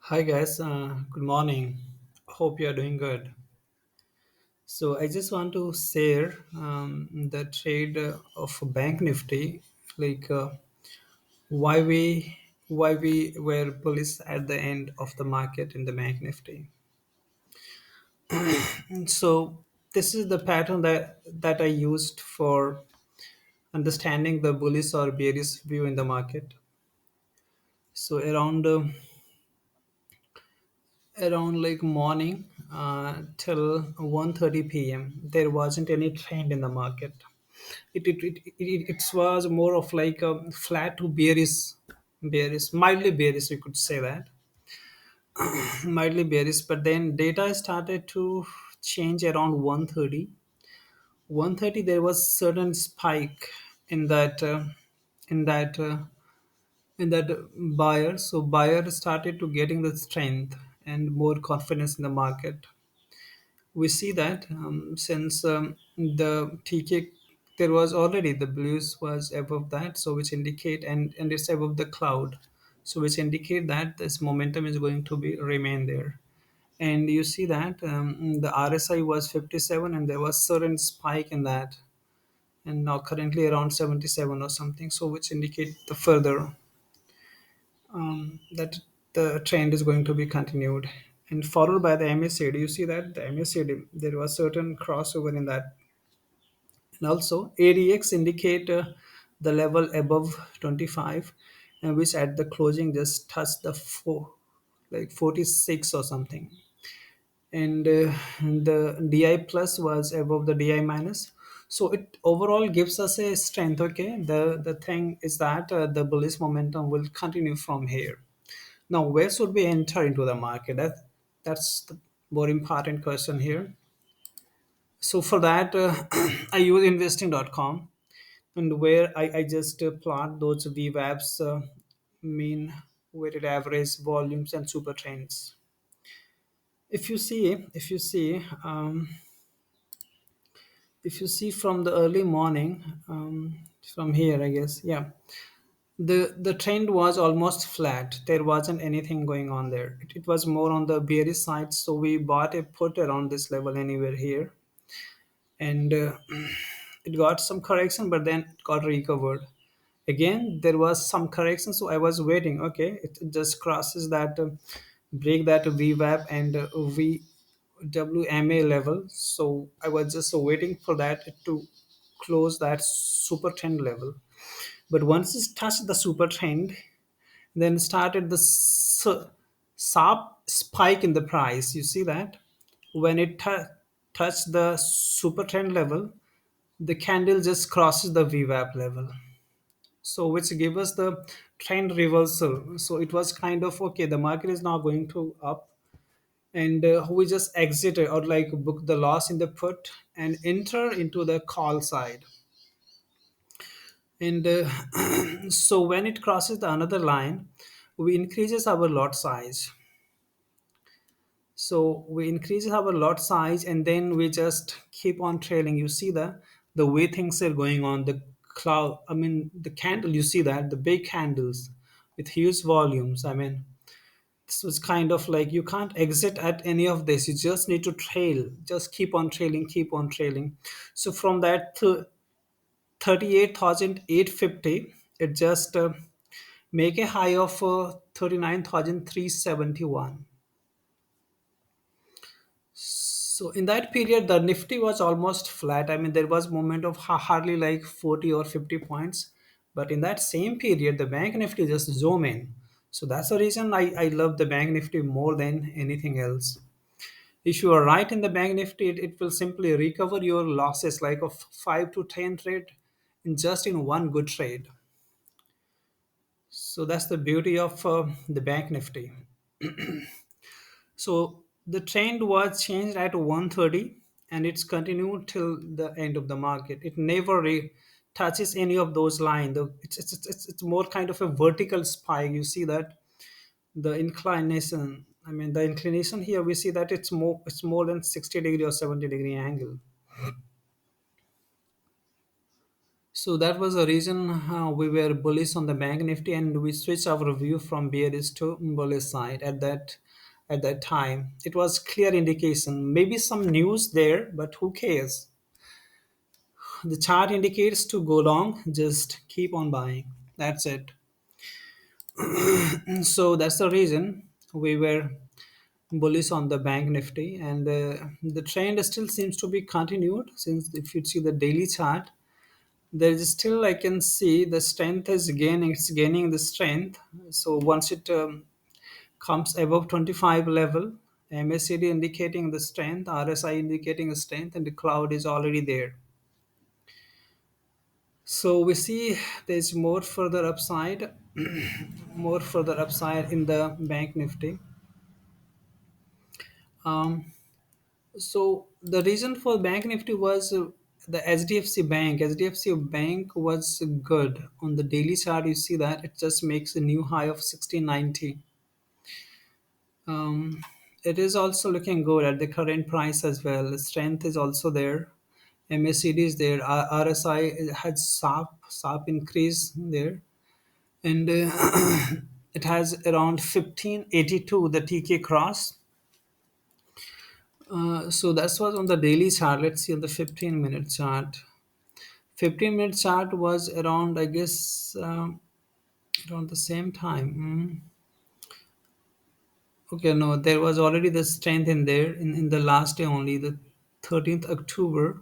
Hi guys, good morning. Hope you are doing good. So I just want to share the trade of Bank Nifty, like why we were bullish at the end of the market in the Bank Nifty. So this is the pattern that I used for understanding the bullish or bearish view in the market. So around like morning till 1:30 p.m. there wasn't any trend in the market. It was more of like a flat to bearish, mildly bearish, we could say that. Mildly bearish, but then data started to change around 1:30. 1:30 there was certain spike in that in that buyer. So buyer started to getting the strength and more confidence in the market. We see that since the TK, there was already the blues was above that, so which indicate and it's above the cloud, so which indicate that this momentum is going to be remain there. And you see that the RSI was 57 and there was certain spike in that, and now currently around 77 or something, so which indicate the further that the trend is going to be continued and followed by the MACD. You see that the MACD, there was certain crossover in that. And also ADX indicate the level above 25, and which at the closing just touched the like 46 or something. And the DI plus was above the DI minus. So it overall gives us a strength. Okay, the thing is that the bullish momentum will continue from here. Now, where should we enter into the market? That's the more important question here. So for that, I use investing.com, and where I just plot those VWAPs, mean weighted average volumes and super trends. If you see from the early morning, from here, I guess, yeah, the trend was almost flat. There wasn't anything going on there. It was more on the bearish side, so we bought a put around this level anywhere here, and it got some correction, but then it got recovered again. There was some correction, so I was waiting. Okay, it just crosses that break that VWAP and VWMA level, so I was just waiting for that to close that super trend level. But once it touched the super trend, then started the sharp spike in the price. You see that when it touched the super trend level, the candle just crosses the VWAP level, so which gave us the trend reversal. So it was kind of okay, the market is now going to up, and we just exited or like book the loss in the put and enter into the call side. And so when it crosses the another line, we increases our lot size. So we increase our lot size and then we just keep on trailing. You see the way things are going on, the cloud, I mean the candle, you see that the big candles with huge volumes. I mean, this was kind of like you can't exit at any of this. You just need to trail, just keep on trailing, keep on trailing. So from that 38,850, it just make a high of 39,371. So in that period, the Nifty was almost flat. I mean, there was movement of hardly like 40 or 50 points. But in that same period, the Bank Nifty just zoom in. So that's the reason I love the Bank Nifty more than anything else. If you are right in the Bank Nifty, it will simply recover your losses like of 5 to 10 trade in just in one good trade. So that's the beauty of the Bank Nifty. So the trend was changed at 1:30 and it's continued till the end of the market. It never touches any of those lines. It's more kind of a vertical spike. You see that the inclination. I mean the inclination here. We see that it's more than 60 degree or 70 degree angle. So that was the reason we were bullish on the Bank Nifty, and we switched our view from bearish to bullish side at that time. It was clear indication. Maybe some news there, but who cares? The chart indicates to go long. Just keep on buying. That's it. So that's the reason we were bullish on the Bank Nifty, and the trend still seems to be continued. Since if you see the daily chart, there is still I can see the strength is gaining. It's gaining the strength. So once it comes above 25 level, MACD indicating the strength, RSI indicating the strength, and the cloud is already there. So we see there's more further upside, more further upside in the Bank Nifty. Um, so the reason for Bank Nifty was the HDFC Bank. HDFC Bank was good on the daily chart. You see that it just makes a new high of 1690. Um, it is also looking good at the current price as well. The strength is also there. MACD is there. RSI had sharp increase there, and it has around 1582 the TK cross. So that's was on the daily chart. Let's see on the 15-minute chart. 15-minute chart was around, I guess, around the same time. Okay, no, there was already the strength in there in the last day only, the 13th October.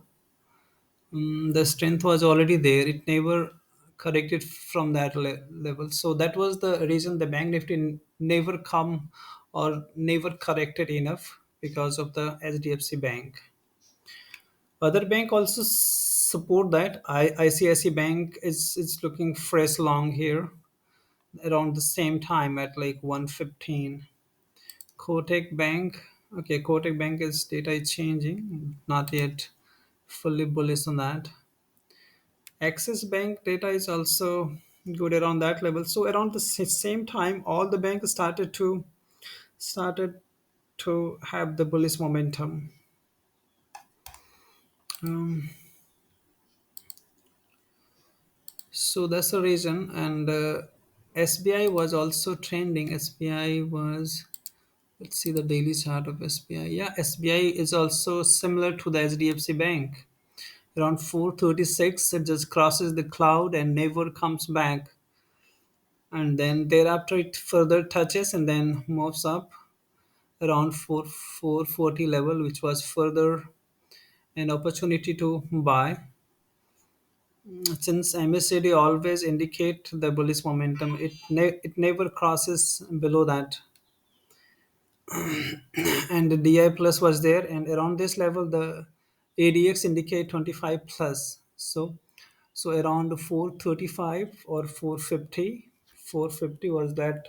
The strength was already there. It never corrected from that level. So that was the reason the Bank Nifty never come or never corrected enough because of the HDFC Bank. Other bank also support that. ICICI Bank is looking fresh long here around the same time at like 115. Kotak Bank, okay, Kotak Bank is data is changing, not yet fully bullish on that. Axis Bank data is also good around that level. So around the same time, all the banks started to have the bullish momentum. Um, so that's the reason, and SBI was also trending. SBI was, let's see the daily chart of SBI. Yeah, SBI is also similar to the HDFC Bank. Around 436, it just crosses the cloud and never comes back. And then thereafter, it further touches and then moves up around 440 level, which was further an opportunity to buy. Since MACD always indicate the bullish momentum, it never crosses below that, and the DI plus was there, and around this level the ADX indicate 25 plus. So around 435 or 450, 450 was that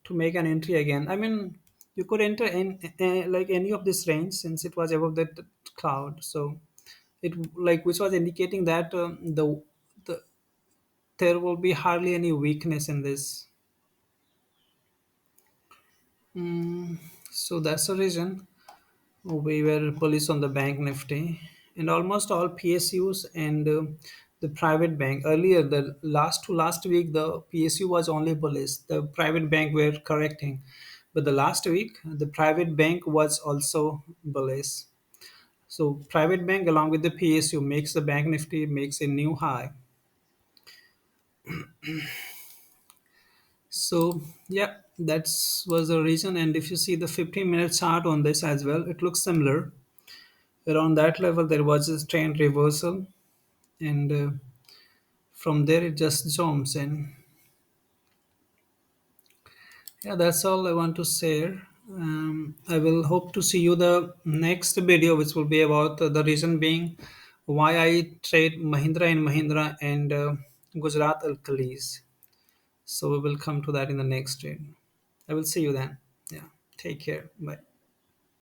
to make an entry again. I mean, you could enter in like any of this range since it was above that cloud. So it like which was indicating that the there will be hardly any weakness in this. So that's the reason we were bullish on the Bank Nifty, and almost all PSUs and the private bank. Earlier, the last to last week, the PSU was only bullish. The private bank were correcting, but the last week, the private bank was also bullish. So private bank along with the PSU makes the Bank Nifty makes a new high. So yeah, that's was the reason. And if you see the 15-minute chart on this as well, it looks similar. Around that level, there was a trend reversal, and from there it just jumps in. Yeah, that's all I want to share. I will hope to see you the next video, which will be about the reason being why I trade Mahindra and Mahindra and Gujarat Alkalis. So we will come to that in the next trade. I will see you then. Yeah, take care. Bye.